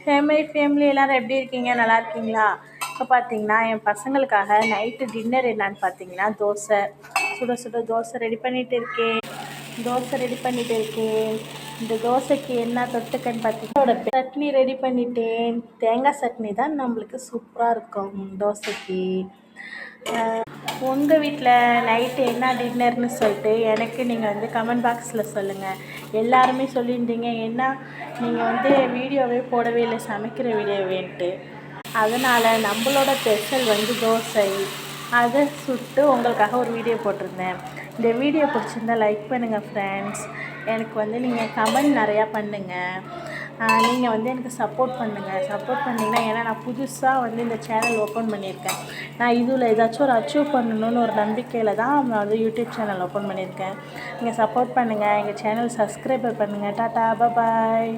Family எல்லோரும் எப்படி இருக்கீங்க? நல்லா இருக்கீங்களா? இப்போ பார்த்தீங்கன்னா என் பசங்களுக்காக நைட்டு டின்னர் என்னன்னு பார்த்தீங்கன்னா தோசை, சுட சுட தோசை ரெடி பண்ணிகிட்டு இருக்கேன். இந்த தோசைக்கு என்ன தொட்டுக்கன்னு பார்த்தீங்கன்னா சட்னி ரெடி பண்ணிட்டேன். தேங்காய் சட்னி தான் நம்மளுக்கு சூப்பராக இருக்கும் தோசைக்கு. உங்கள் வீட்டில் நைட்டு என்ன டின்னர்னு சொல்லிட்டு எனக்கு நீங்கள் வந்து கமெண்ட் பாக்ஸில் சொல்லுங்கள். எல்லாருமே சொல்லியிருந்தீங்க என்ன நீங்கள் வந்து வீடியோவே போடவே இல்லை சமைக்கிற வீடியோவேன்ட்டு. அதனால் நம்மளோட ஸ்பெஷல் வந்து தோசை, அதை சுட்டு உங்களுக்காக ஒரு வீடியோ போட்டிருந்தேன். இந்த வீடியோ பிடிச்சிருந்தால் லைக் பண்ணுங்கள் ஃப்ரெண்ட்ஸ். எனக்கு வந்து நீங்கள் கமெண்ட் நிறையா பண்ணுங்கள். நீங்கள் வந்து எனக்கு சப்போர்ட் பண்ணிங்கன்னா ஏன்னா நான் புதுசாக வந்து இந்த சேனல் ஓப்பன் பண்ணியிருக்கேன். நான் இதில் ஏதாச்சும் ஒரு அச்சீவ் பண்ணணுன்னு ஒரு நம்பிக்கையில் தான் நான் வந்து யூடியூப் சேனல் ஓப்பன் பண்ணியிருக்கேன். நீங்கள் சப்போர்ட் பண்ணுங்கள், எங்கள் சேனல் சப்ஸ்கிரைபர் பண்ணுங்கள். டாட்டா பாய்.